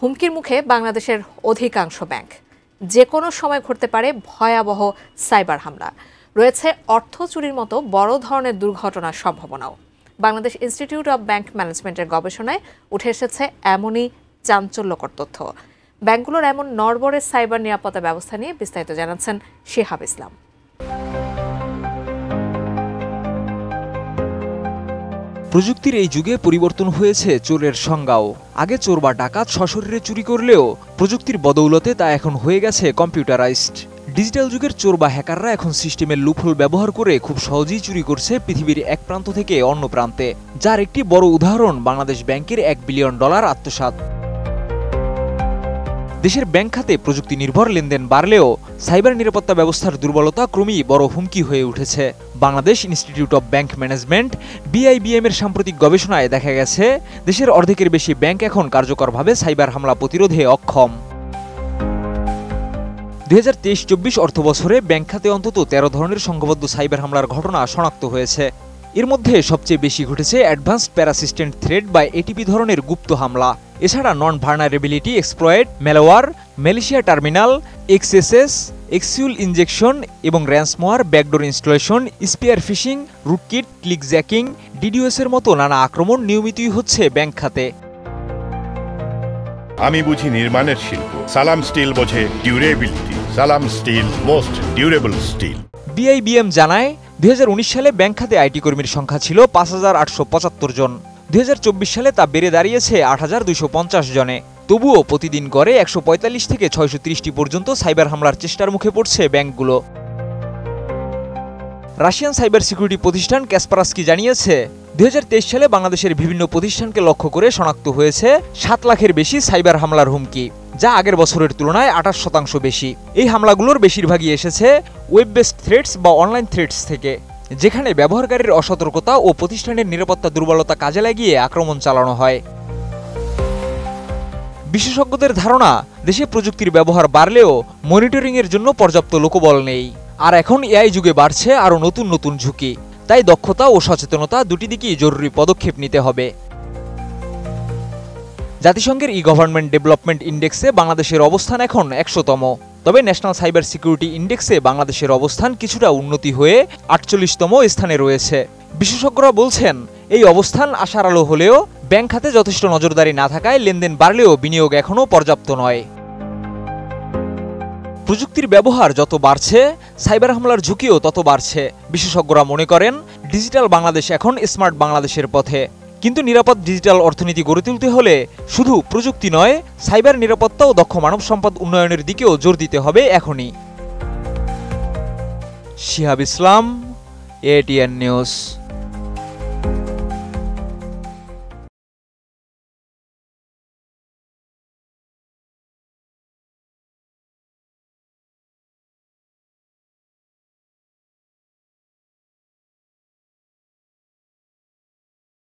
হুমকির মুখে বাংলাদেশের অধিকাংশ ব্যাংক। যে কোনো সময় ঘটতে পারে ভয়াবহ সাইবার হামলা। রয়েছে অর্থ চুরির মতো বড় ধরনের দুর্ঘটনার সম্ভাবনাও। বাংলাদেশ ইনস্টিটিউট অব ব্যাংক ম্যানেজমেন্টের গবেষণায় উঠে এসেছে এমনই চাঞ্চল্যকর তথ্য। ব্যাংকগুলোর এমন নড়বড়ে সাইবার নিরাপত্তা ব্যবস্থা নিয়ে বিস্তারিত জানাচ্ছেন শিহাব ইসলাম। প্রযুক্তির এই যুগে পরিবর্তন হয়েছে চোরের সংজ্ঞাও। আগে চোর বা ডাকাত সশরীরে চুরি করলেও প্রযুক্তির বদৌলতে তা এখন হয়ে গেছে কম্পিউটারাইজড। ডিজিটাল যুগের চোর বা হ্যাকাররা এখন সিস্টেমের লুপহোল ব্যবহার করে খুব সহজেই চুরি করছে পৃথিবীর এক প্রান্ত থেকে অন্য প্রান্তে, যার একটি বড় উদাহরণ বাংলাদেশ ব্যাংকের $1 বিলিয়ন আত্মসাৎ। দেশের ব্যাংক খাতে প্রযুক্তি নির্ভর লেনদেন বাড়লেও সাইবার নিরাপত্তা ব্যবস্থার দুর্বলতা ক্রমেই বড় হুমকি হয়ে উঠেছে। Bangladesh institute of bank management BIBM এর সাম্প্রতিক গবেষণায় দেখা গেছে দেশের অর্ধেকের বেশি ব্যাংক এখন কার্যকরভাবে সাইবার হামলা প্রতিরোধে অক্ষম। 2023-24 অর্থবছরে ব্যাংক খাতে অন্তত 13 ধরনের সংঘবদ্ধ সাইবার হামলার ঘটনা শনাক্ত হয়েছে। এর মধ্যে সবচেয়ে বেশি ঘটেছে অ্যাডভান্সড প্যারাসিস্টেন্ট থ্রেট বা ATP ধরনের গুপ্ত হামলা। এছাড়া known vulnerability exploit, malware, malicious terminal, XSS, এক্সিউল ইনজেকশন এবং ransomware, backdoor installation, spear phishing, rootkit, clickjacking, DDoS এর মতো নানা আক্রমণ নিয়মিতই হচ্ছে ব্যাংক খাতে। আমি বুঝি নির্মাণের শিল্প, সালাম স্টিল বোঝে durability. Salam steel, most durable steel. BIBM জানায় 2019 সালে ব্যাংক খাতে IT কর্মীর সংখ্যা ছিল 5875 জন। 2024 সালে তা বেড়ে দাঁড়িয়েছে 8250 জনে। তবুও প্রতিদিন গড়ে 145 থেকে 630টি পর্যন্ত সাইবার হামলার চেষ্টার মুখে পড়ছে ব্যাংকগুলো। রাশিয়ান সাইবার সিকিউরিটি প্রতিষ্ঠান কাসপারস্কি জানিয়েছে 2023 সালে বাংলাদেশের বিভিন্ন প্রতিষ্ঠানকে লক্ষ্য করে শনাক্ত হয়েছে 7 লাখের বেশি সাইবার হামলার হুমকি, যা আগের বছরের তুলনায় 28% বেশি। এই হামলাগুলোর বেশিরভাগই এসেছে ওয়েব বেসড থ্রেটস বা অনলাইন থ্রেটস থেকে, যেখানে ব্যবহারকারীর অসতর্কতা ও প্রতিষ্ঠানের নিরাপত্তা দুর্বলতা কাজে লাগিয়ে আক্রমণ চালানো হয়। বিশেষজ্ঞদের ধারণা, দেশে প্রযুক্তির ব্যবহার বাড়লেও মনিটরিংয়ের জন্য পর্যাপ্ত লোকবল নেই। আর এখন AI যুগে বাড়ছে আরও নতুন নতুন ঝুঁকি। তাই দক্ষতা ও সচেতনতা দুটি দিকেই জরুরি পদক্ষেপ নিতে হবে। জাতিসংঘের গভর্নমেন্ট ডেভেলপমেন্ট ইন্ডেক্সে বাংলাদেশের অবস্থান এখন 100তম। তবে ন্যাশনাল সাইবার সিকিউরিটি ইন্ডেক্সে বাংলাদেশের অবস্থান কিছুটা উন্নতি হয়ে 48তম স্থানে রয়েছে। বিশেষজ্ঞরা বলছেন, এই অবস্থান আশার আলো হলেও ব্যাংক খাতে যথেষ্ট নজরদারি না থাকায় লেনদেন বাড়লেও বিনিয়োগ এখনও পর্যাপ্ত নয়। প্রযুক্তির ব্যবহার যত বাড়ছে, সাইবার হামলার ঝুঁকিও তত বাড়ছে। বিশেষজ্ঞরা মনে করেন, ডিজিটাল বাংলাদেশ এখন স্মার্ট বাংলাদেশের পথে। কিন্তু নিরাপদ ডিজিটাল অর্থনীতি গড়ে তুলতে হলে শুধু প্রযুক্তি নয়, সাইবার নিরাপত্তা ও দক্ষ মানব সম্পদ উন্নয়নের দিকেও জোর দিতে হবে এখনই। শিহাব ইসলাম, ATN নিউজ।